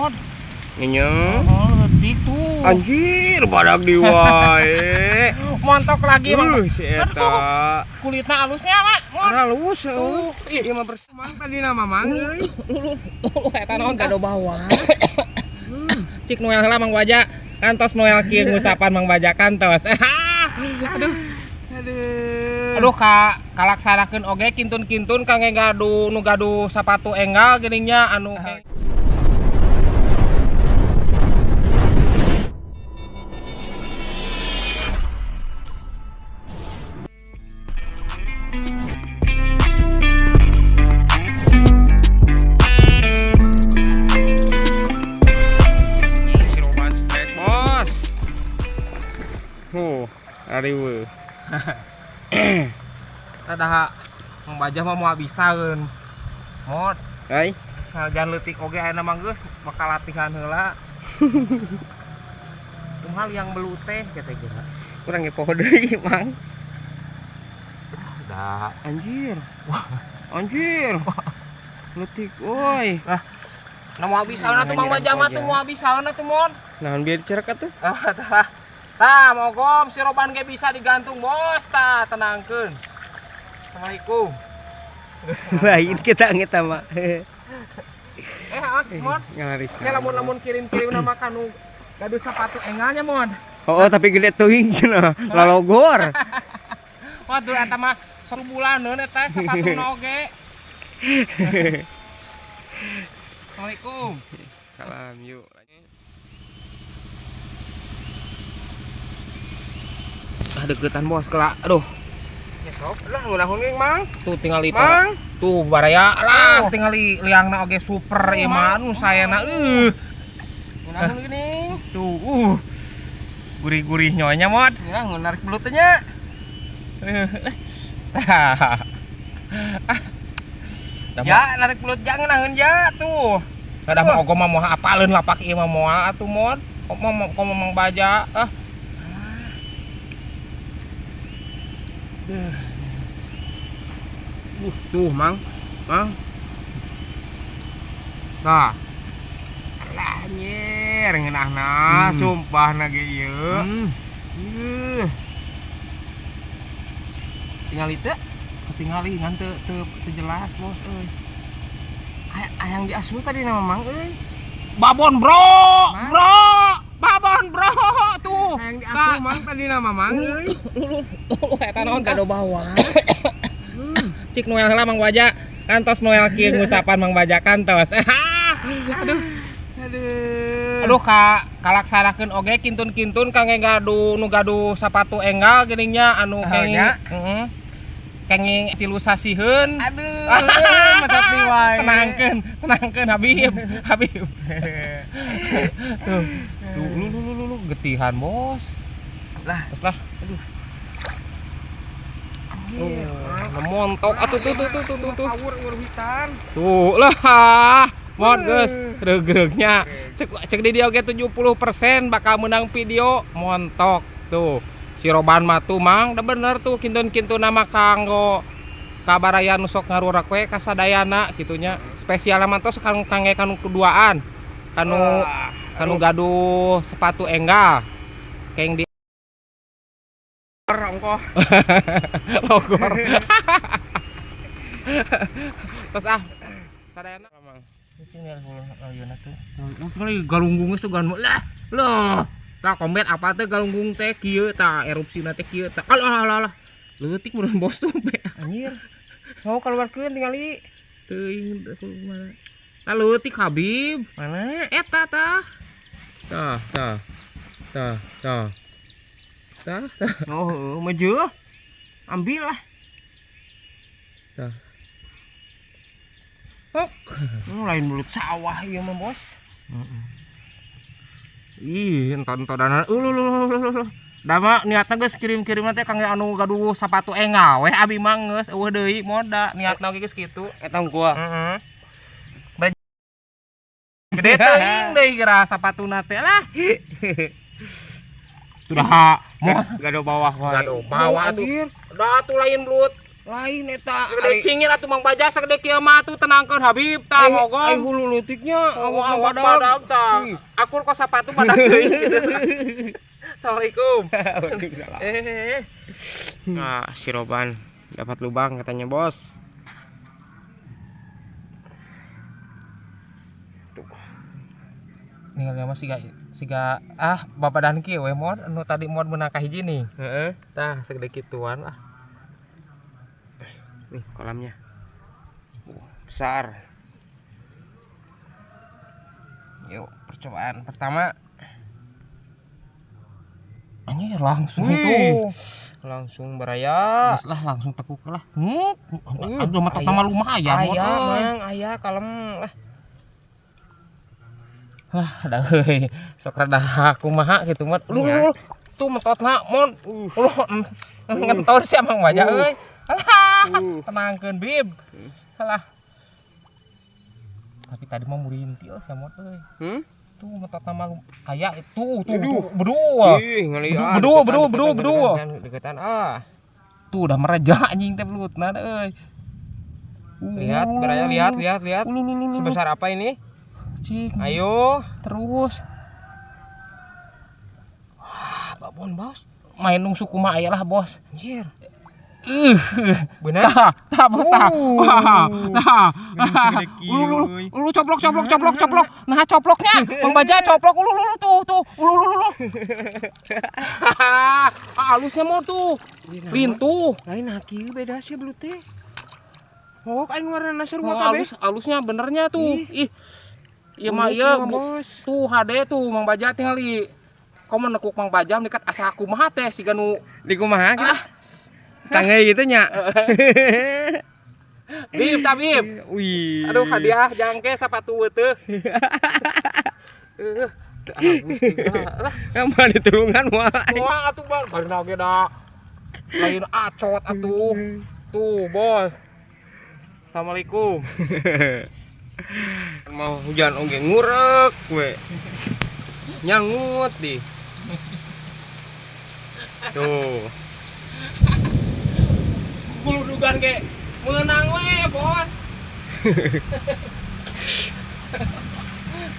mod. Nya. Leutik tuh. Anjir, badak di wae. Montok lagi Mang. Si eta. Kulitna halusnya Mak. Mod. Halus tuh. Ieu mah bersih Mang tadi nama Mang euy. Eta naon gado bawah. Cik Noel heula Mang Baja. Kantos Noel kieu ngusapan Mang Baja kantos. Aduh. Aduh kalaksanakeun oge kintun-kintun kangge gaduh nu gaduh sapatu enggal geuning nya anu Siroban strek bos. Ariweuh. tadaha Mang Baja mah moal bisaeun. Mod, Hai. saljan leutik oge ayeuna mah geus bakal latihan heula. Kumaha liang belu teh kata geura. Kurang ngepoho deui Mang. Da, Anjir. Anjir. Leutik euy. na moal bisaeun atuh Mang Baja mah tuh moal bisaeun atuh mod. Naon biar cerek atuh? Tah, mogom siroban ge bisa digantung bos, tah tenangkeun. Assalamualaikum. Lain kita ngeta mah. Mod. Ngalaris. Oke, lamun kirim-kirim nama kanu gaduh sepatu engalnya mod. Oh, tapi gede teuing cenah. Lalogor. Waduh eta mah 1 bulaneun eta sepatuna oge. Assalamualaikum. Salam yuk. Deketan bos kelak. Aduh. Ya sok lah ngunahun geung Mang. Tuh tinggal lipat. Mang. Tuh baraya lah tinggal liangna oge super ieu mah anu sayana Ngunahun geuning. Tuh gurih-gurih nyonya mod. Ya ngunarik belut teh nya. Ya narik belut jangan ngeunahun ja tuh. Kada mah ogo mah moal apaleun lapak ieu mah moal atuh mod. Kok Mang Baja Tuh Mang. Mang. Tah. Lah nyer ngeunahna sumpahna ge ieu. Tinggal itu ketinggali ngan teu jelas bos euy. ayang diasuh tadi nama Mang euy. Babon bro, babon bro tuh. Ayang diasuh Mang tadi nama Mang euy. Eta naon gado bawah. Cik Noel heula Mang Baja. Kantos Noel kieu ngusapan Mang Baja kantos. Aduh kalaksanakeun oge kintun-kintun kangge gaduh nu gaduh sapatu enggal geuning nya anu kenging. Kenging tilusasieun. Aduh, matot di wae. Tenangkeun Habib. Tuh. Lu getihan bos. Lah, Terus lah. Aduh. Montok atuh tuh. Power hitan. Tuh lah. Mod geus reug-reugnya. Cek di dia oge 70% bakal menang video montok tuh. Siroban mah tuh Mang, da bener tuh kintun-kintun nama kanggo kabaraya nu sok ngarurak we kasadayana kitunya. Spesial mah tos kangge kanu keduaan. Kanu gaduh sepatu enggal. Keng di Ongkoh. Logor. Terus sadayana Mang. Ini ayeuna tuh. Ini galunggung geus tuh lah. Tah komet apa teh galunggung teh kieu tah erupsina teh kieu tah. Alah. Leutik mun bos tuh be. Anjir. Mau keluarkeun tingali. Teuing mana. Tah leutik Habib. Mana? Eta tah. Tah. Oh, maju. Ambil lah. Tah. Lain belut sawah ieu mah, Bos. Ih, enton-entonan. Da mah niatna geus kirim-kirim teh kangge anu gaduh sapatu enggal we abi mah geus eueuh deui moda niatna ge geus kitu. Eta gua. Gede teuing deui geura sapatuna teh lah. Sudah Gado bawah wae. Gado bawah tuh. Da tuh lain belut Lain eta. Segede cingir atuh Mang Baja segede kieu mah tuh tenangkeun Habib tah Ai ngogong. hulu leutiknya Awak badag tah. Akur kos sapatu badag teuing. Assalamualaikum. Waalaikumsalam. Nah, si Roban dapat lubang katanya, Bos. Ningali mah siga bapak dan kieu we mod anu tadi mod meunang ka hiji nih. Heeh. Tah segede kituan lah. Nih kolamnya. Besar. Yuk, percobaan pertama. Anjir langsung Wih. tuh. Langsung beraya. Geus lah langsung tekuk lah. Aduh mah tama lumayan mod. Aya, Mang, aya kalem lah. Wah, da euy. Sok rada kumaha kitu mod. Lu tuh mentotna mod. Lu ngentor sia Mang Baja euy. Alah, tenangkeun Bib. Alah. Tapi tadi mah murintil sia mod euy. Tuh mentotna mah aya tuh berdua. Ih, ngeliat. Berdua. Deketan Tuh udah mereja anjing teh belutna euy. Lihat, beraya, lihat. Sebesar apa ini? Cik. Ayo. Terus. Wah, babon, Bos. Main nung suku mah aya lah, Bos. Anjir. Bener? Tah, Bos tah. Wah. Tah. Ulu coplok. Nah, coploknya. Bang Baja coplok ulu tuh. Ulu. Halusnya mau tuh. Lintu. Lain haki beda sih belut teh. Oh, aing warna sarua Oh, kabeh. halusnya benernya tuh. Ih. Iya mah Belut iya, mah, Bos. tuh HD tuh Mang Baja tingali. Komo nekuk Mang Baja dekat asa kumaha teh siga nu Di kumaha kita? Kangen gitu nya. Bib. Wih. Aduh hadiah jangke sapatu teu. Lah, Emang ditulungan wah. wah atuh Bang, bari oge da. Lain acot atuh. Tuh, Bos. Assalamualaikum. Mau hujan oge ngurek we. Nyangut di. Tuh. Guludugan ge meunang we, Bos.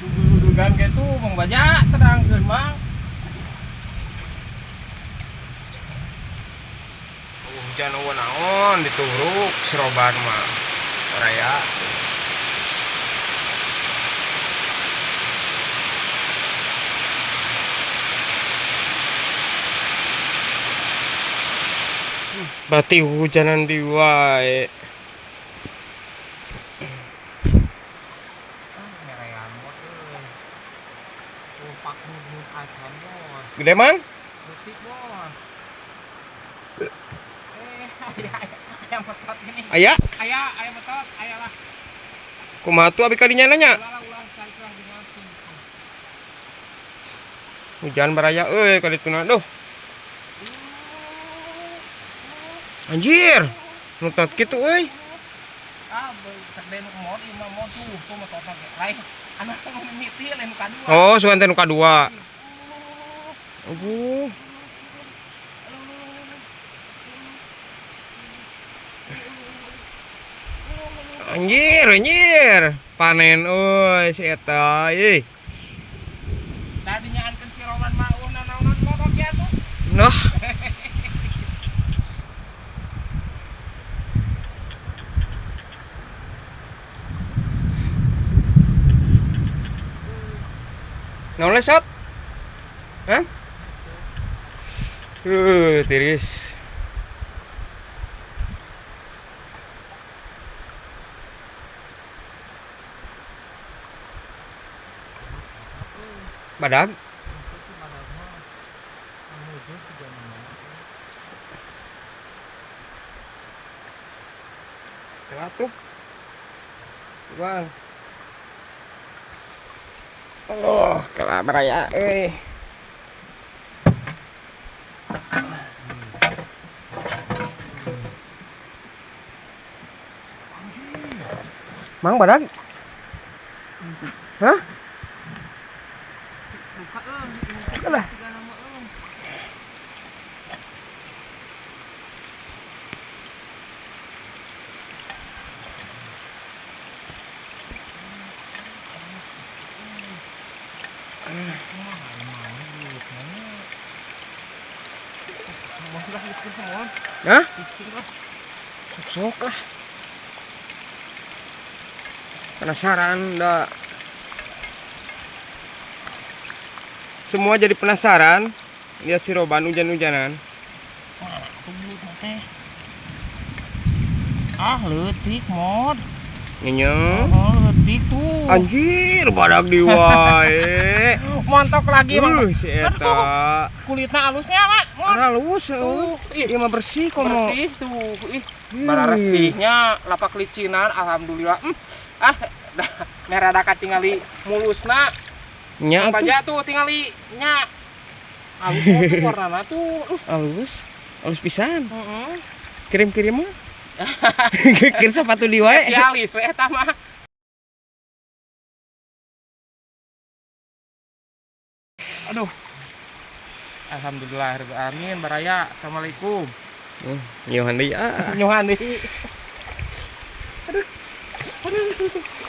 Guludugan ge tuh Mang Baja terangkeun Mang. Hujan eueuh naon dituruk seroban mah. Raya. Berarti hujanan di wae. Gede man? Ayam petot ini. Aya? Ayam petot, aya lah. Kumaha tuh abi kadinya nanya? Ulah cari kurang di mana. Hujan baraya euy ka dituna duh. Anjir. Nutot kitu euy. Sakden mod ieu mah mod tuh mah total lain. Anak mimiti lain kadua. Oh, sugan teh nu kadua. Aduh. Anjir. Panen euy si eta euy. Tadinya ankeun si Roman mah naon modok ya tuh. Noh. Naon lesot? Hah? Tiris. Badag. Lewat tuh. Bang. Oh, kalah beraya Mang badag. Hah? Alah. Hah? Kucing lah. Sok lah. Penasaran dah. Semua jadi penasaran. Lihat si Roban hujan-hujanan. Ah, leutik mod. Nyenyeng. Oh, leutik tuh. Anjir, badak di wae. Montok lagi Mang. Si eta. Kulitnya halusnya, Mak. Mod. Halus, Tuh, ih, Iya mah bersih kok mau. bersih tuh. Ih, bara resihnya lapak licinan alhamdulillah. Ah, merah da tingali mulusna. Nya atuh. Baja tuh tingali nya. Halus tuh warnana tuh. Halus pisan. Heeh. Kirim-kirim mah. Kirim sepatu di wae. Spesialis we eta mah. Aduh. Alhamdulillah amin baraya. Assalamualaikum. Yohan deui ah. Nyohan deui. Aduh. Aduh.